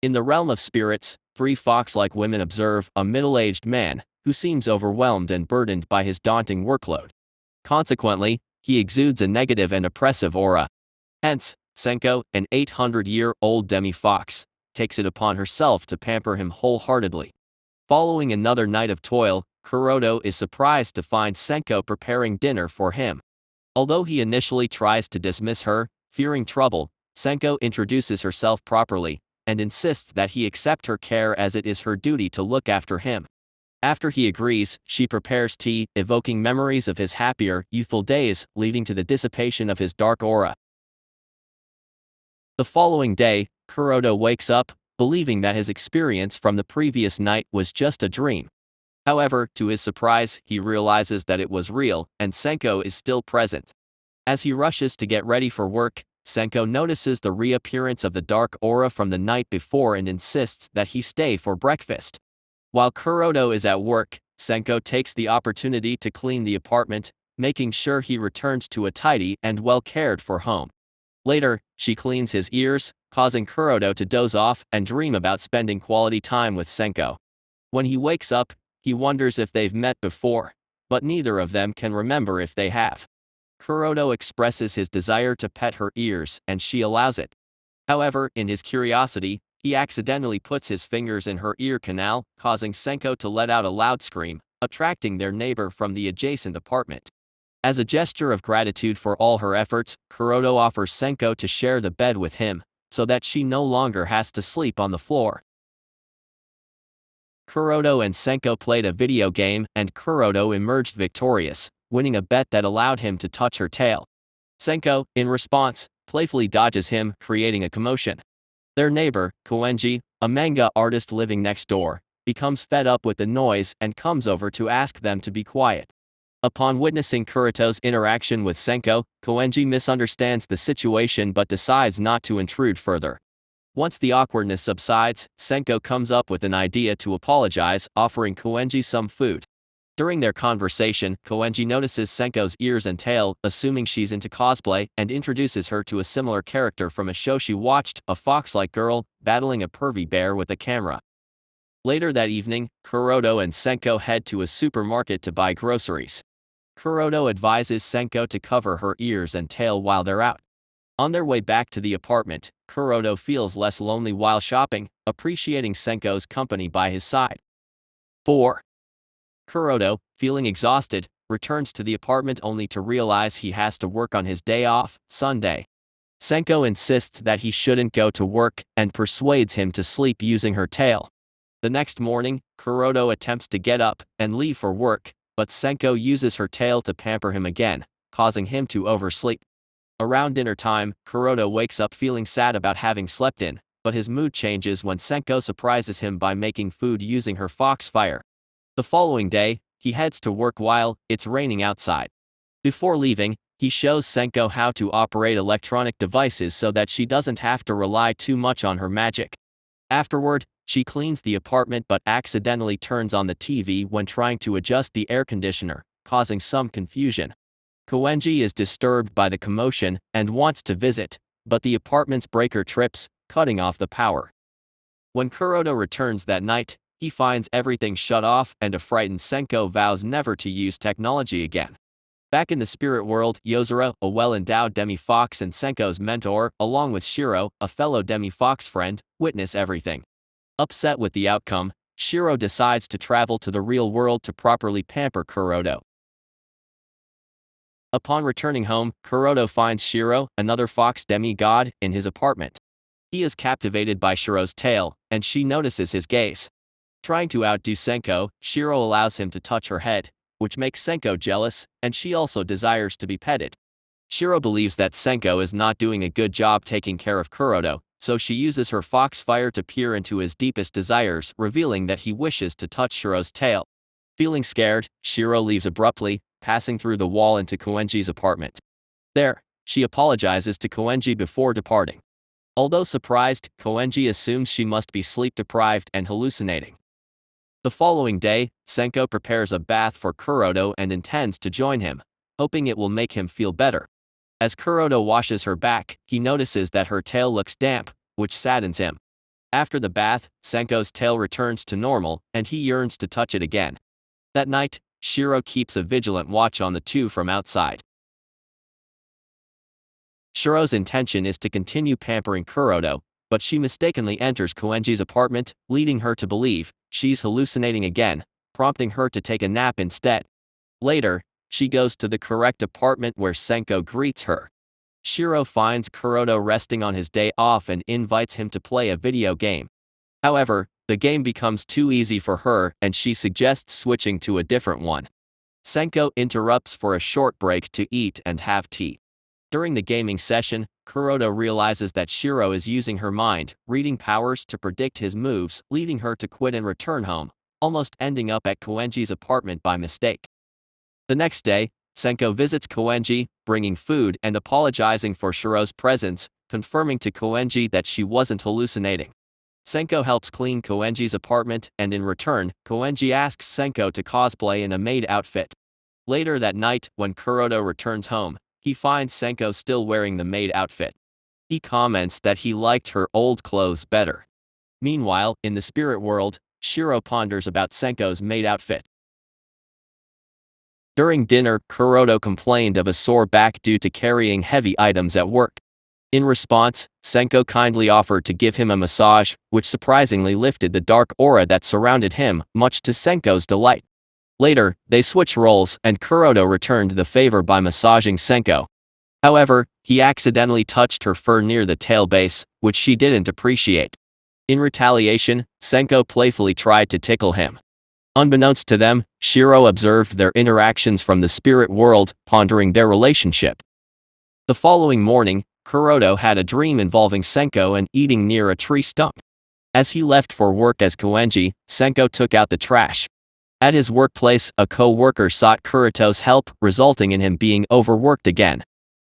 In the realm of spirits, three fox-like women observe a middle-aged man who seems overwhelmed and burdened by his daunting workload. Consequently, he exudes a negative and oppressive aura. Hence, Senko, an 800-year-old demi-fox, takes it upon herself to pamper him wholeheartedly. Following another night of toil, Kuroto is surprised to find Senko preparing dinner for him. Although he initially tries to dismiss her, fearing trouble, Senko introduces herself properly and insists that he accept her care as it is her duty to look after him. After he agrees, she prepares tea, evoking memories of his happier, youthful days, leading to the dissipation of his dark aura. The following day, Kuroto wakes up, believing that his experience from the previous night was just a dream. However, to his surprise, he realizes that it was real, and Senko is still present. As he rushes to get ready for work, Senko notices the reappearance of the dark aura from the night before and insists that he stay for breakfast. While Kuroto is at work, Senko takes the opportunity to clean the apartment, making sure he returns to a tidy and well-cared-for home. Later, she cleans his ears, causing Kuroto to doze off and dream about spending quality time with Senko. When he wakes up, he wonders if they've met before, but neither of them can remember if they have. Kuroto expresses his desire to pet her ears and she allows it. However, in his curiosity, he accidentally puts his fingers in her ear canal, causing Senko to let out a loud scream, attracting their neighbor from the adjacent apartment. As a gesture of gratitude for all her efforts, Kuroto offers Senko to share the bed with him, so that she no longer has to sleep on the floor. Kuroto and Senko played a video game, and Kuroto emerged victorious, winning a bet that allowed him to touch her tail. Senko, in response, playfully dodges him, creating a commotion. Their neighbor, Koenji, a manga artist living next door, becomes fed up with the noise and comes over to ask them to be quiet. Upon witnessing Kuroto's interaction with Senko, Koenji misunderstands the situation but decides not to intrude further. Once the awkwardness subsides, Senko comes up with an idea to apologize, offering Koenji some food. During their conversation, Koenji notices Senko's ears and tail, assuming she's into cosplay, and introduces her to a similar character from a show she watched, a fox-like girl, battling a pervy bear with a camera. Later that evening, Kuroto and Senko head to a supermarket to buy groceries. Kuroto advises Senko to cover her ears and tail while they're out. On their way back to the apartment, Kuroto feels less lonely while shopping, appreciating Senko's company by his side. 4. Kuroto, feeling exhausted, returns to the apartment only to realize he has to work on his day off, Sunday. Senko insists that he shouldn't go to work and persuades him to sleep using her tail. The next morning, Kuroto attempts to get up and leave for work, but Senko uses her tail to pamper him again, causing him to oversleep. Around dinner time, Kuroto wakes up feeling sad about having slept in, but his mood changes when Senko surprises him by making food using her fox fire. The following day, he heads to work while it's raining outside. Before leaving, he shows Senko how to operate electronic devices so that she doesn't have to rely too much on her magic. Afterward, she cleans the apartment but accidentally turns on the TV when trying to adjust the air conditioner, causing some confusion. Koenji is disturbed by the commotion and wants to visit, but the apartment's breaker trips, cutting off the power. When Kuroto returns that night, he finds everything shut off and a frightened Senko vows never to use technology again. Back in the spirit world, Yozora, a well-endowed demi-fox and Senko's mentor, along with Shiro, a fellow demi-fox friend, witness everything. Upset with the outcome, Shiro decides to travel to the real world to properly pamper Kuroto. Upon returning home, Kuroto finds Shiro, another fox demigod, in his apartment. He is captivated by Shiro's tail, and she notices his gaze. Trying to outdo Senko, Shiro allows him to touch her head, which makes Senko jealous, and she also desires to be petted. Shiro believes that Senko is not doing a good job taking care of Kuroto, so she uses her fox fire to peer into his deepest desires, revealing that he wishes to touch Shiro's tail. Feeling scared, Shiro leaves abruptly, passing through the wall into Koenji's apartment. There, she apologizes to Koenji before departing. Although surprised, Koenji assumes she must be sleep-deprived and hallucinating. The following day, Senko prepares a bath for Kuroto and intends to join him, hoping it will make him feel better. As Kuroto washes her back, he notices that her tail looks damp, which saddens him. After the bath, Senko's tail returns to normal, and he yearns to touch it again. That night, Shiro keeps a vigilant watch on the two from outside. Shiro's intention is to continue pampering Kuroto, but she mistakenly enters Koenji's apartment, leading her to believe she's hallucinating again, prompting her to take a nap instead. Later, she goes to the correct apartment where Senko greets her. Shiro finds Kuroto resting on his day off and invites him to play a video game. However, the game becomes too easy for her and she suggests switching to a different one. Senko interrupts for a short break to eat and have tea. During the gaming session, Kuroto realizes that Shiro is using her mind-reading powers to predict his moves, leading her to quit and return home, almost ending up at Koenji's apartment by mistake. The next day, Senko visits Koenji, bringing food and apologizing for Shiro's presence, confirming to Koenji that she wasn't hallucinating. Senko helps clean Koenji's apartment, and in return, Koenji asks Senko to cosplay in a maid outfit. Later that night, when Kuroto returns home, he finds Senko still wearing the maid outfit. He comments that he liked her old clothes better. Meanwhile, in the spirit world, Shiro ponders about Senko's maid outfit. During dinner, Kuroto complained of a sore back due to carrying heavy items at work. In response, Senko kindly offered to give him a massage, which surprisingly lifted the dark aura that surrounded him, much to Senko's delight. Later, they switched roles and Kuroto returned the favor by massaging Senko. However, he accidentally touched her fur near the tail base, which she didn't appreciate. In retaliation, Senko playfully tried to tickle him. Unbeknownst to them, Shiro observed their interactions from the spirit world, pondering their relationship. The following morning, Kuroto had a dream involving Senko and eating near a tree stump. As he left for work as Koenji, Senko took out the trash. At his workplace, a co-worker sought Kuroto's help, resulting in him being overworked again.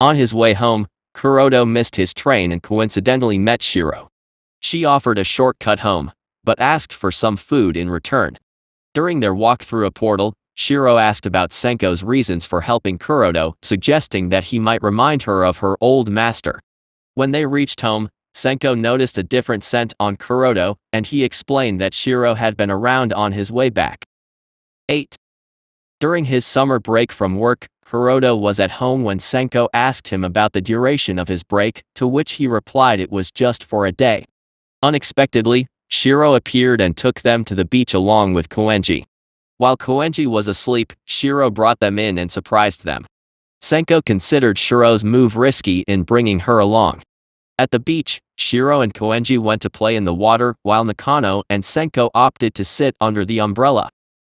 On his way home, Kuroto missed his train and coincidentally met Shiro. She offered a shortcut home, but asked for some food in return. During their walk through a portal, Shiro asked about Senko's reasons for helping Kuroto, suggesting that he might remind her of her old master. When they reached home, Senko noticed a different scent on Kuroto, and he explained that Shiro had been around on his way back. 8. During his summer break from work, Kuroto was at home when Senko asked him about the duration of his break, to which he replied it was just for a day. Unexpectedly, Shiro appeared and took them to the beach along with Koenji. While Koenji was asleep, Shiro brought them in and surprised them. Senko considered Shiro's move risky in bringing her along. At the beach, Shiro and Koenji went to play in the water, while Nakano and Senko opted to sit under the umbrella.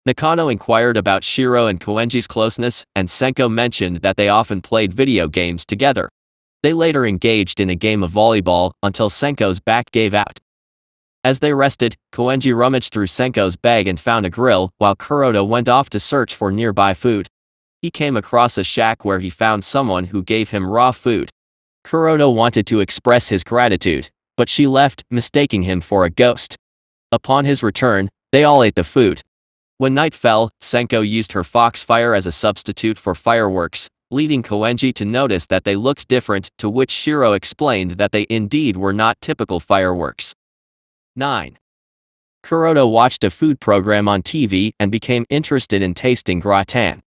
Nakano inquired about Shiro and Koenji's closeness, and Senko mentioned that they often played video games together. They later engaged in a game of volleyball, until Senko's back gave out. As they rested, Koenji rummaged through Senko's bag and found a grill, while Kuroto went off to search for nearby food. He came across a shack where he found someone who gave him raw food. Kuroto wanted to express his gratitude, but she left, mistaking him for a ghost. Upon his return, they all ate the food. When night fell, Senko used her foxfire as a substitute for fireworks, leading Koenji to notice that they looked different, to which Shiro explained that they indeed were not typical fireworks. 9. Kuroto watched a food program on TV and became interested in tasting gratin.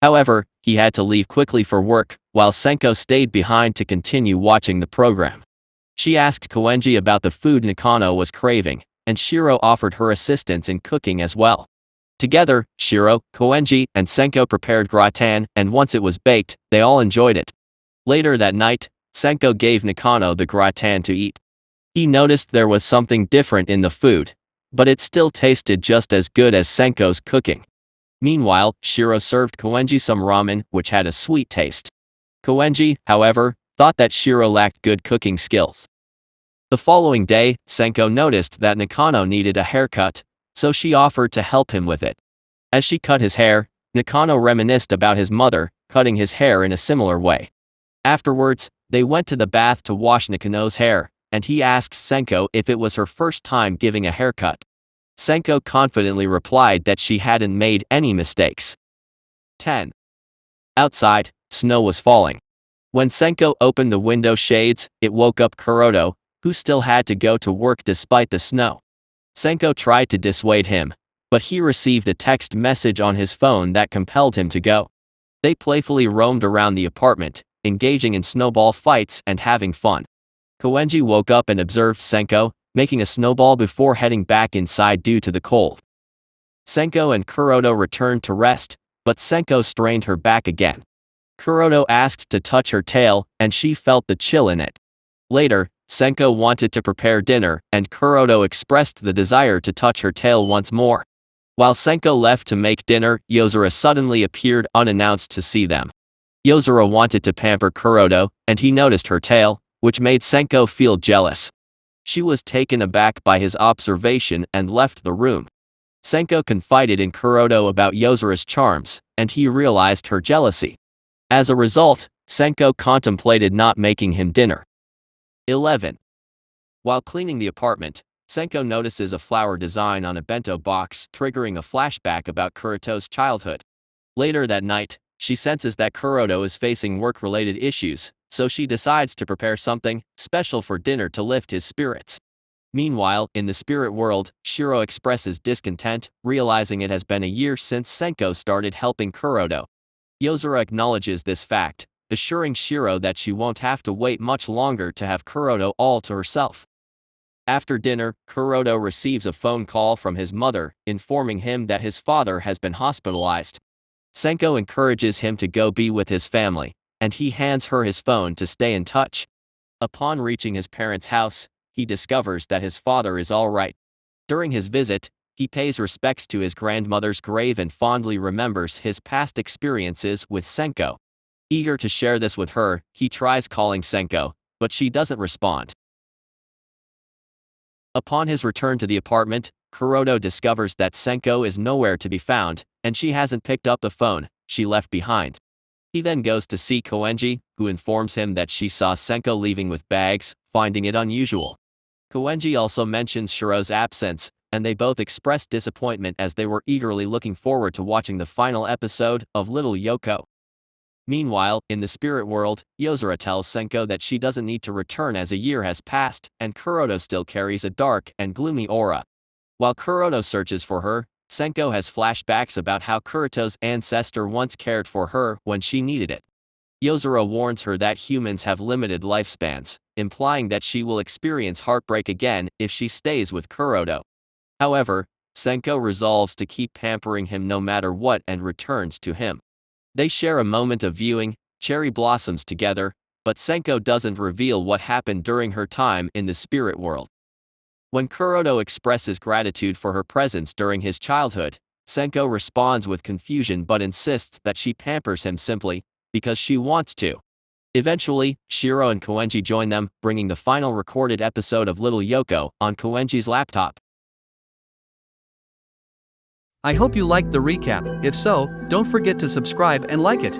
However, he had to leave quickly for work, while Senko stayed behind to continue watching the program. She asked Koenji about the food Nakano was craving, and Shiro offered her assistance in cooking as well. Together, Shiro, Koenji, and Senko prepared gratin, and once it was baked, they all enjoyed it. Later that night, Senko gave Nakano the gratin to eat. He noticed there was something different in the food, but it still tasted just as good as Senko's cooking. Meanwhile, Shiro served Koenji some ramen, which had a sweet taste. Koenji, however, thought that Shiro lacked good cooking skills. The following day, Senko noticed that Nakano needed a haircut, so she offered to help him with it. As she cut his hair, Nakano reminisced about his mother, cutting his hair in a similar way. Afterwards, they went to the bath to wash Nakano's hair, and he asked Senko if it was her first time giving a haircut. Senko confidently replied that she hadn't made any mistakes. 10. Outside, snow was falling. When Senko opened the window shades, it woke up Kuroto, who still had to go to work despite the snow. Senko tried to dissuade him, but he received a text message on his phone that compelled him to go. They playfully roamed around the apartment, engaging in snowball fights and having fun. Koenji woke up and observed Senko, making a snowball before heading back inside due to the cold. Senko and Kuroto returned to rest, but Senko strained her back again. Kuroto asked to touch her tail, and she felt the chill in it. Later, Senko wanted to prepare dinner, and Kuroto expressed the desire to touch her tail once more. While Senko left to make dinner, Yozora suddenly appeared unannounced to see them. Yozora wanted to pamper Kuroto, and he noticed her tail, which made Senko feel jealous. She was taken aback by his observation and left the room. Senko confided in Kuroto about Yozora's charms, and he realized her jealousy. As a result, Senko contemplated not making him dinner. 11. While cleaning the apartment, Senko notices a flower design on a bento box, triggering a flashback about Kuroto's childhood. Later that night, she senses that Kuroto is facing work-related issues, so she decides to prepare something special for dinner to lift his spirits. Meanwhile, in the spirit world, Shiro expresses discontent, realizing it has been a year since Senko started helping Kuroto. Yozora acknowledges this fact, assuring Shiro that she won't have to wait much longer to have Kuroto all to herself. After dinner, Kuroto receives a phone call from his mother, informing him that his father has been hospitalized. Senko encourages him to go be with his family, and he hands her his phone to stay in touch. Upon reaching his parents' house, he discovers that his father is all right. During his visit, he pays respects to his grandmother's grave and fondly remembers his past experiences with Senko. Eager to share this with her, he tries calling Senko, but she doesn't respond. Upon his return to the apartment, Kuroto discovers that Senko is nowhere to be found, and she hasn't picked up the phone she left behind. He then goes to see Koenji, who informs him that she saw Senko leaving with bags, finding it unusual. Koenji also mentions Shiro's absence, and they both express disappointment as they were eagerly looking forward to watching the final episode of Little Yoko. Meanwhile, in the spirit world, Yozora tells Senko that she doesn't need to return as a year has passed, and Kuroto still carries a dark and gloomy aura. While Kuroto searches for her, Senko has flashbacks about how Kuroto's ancestor once cared for her when she needed it. Yozora warns her that humans have limited lifespans, implying that she will experience heartbreak again if she stays with Kuroto. However, Senko resolves to keep pampering him no matter what and returns to him. They share a moment of viewing cherry blossoms together, but Senko doesn't reveal what happened during her time in the spirit world. When Kuroto expresses gratitude for her presence during his childhood, Senko responds with confusion but insists that she pampers him simply because she wants to. Eventually, Shiro and Koenji join them, bringing the final recorded episode of Little Yoko on Koenji's laptop. I hope you liked the recap. If so, don't forget to subscribe and like it.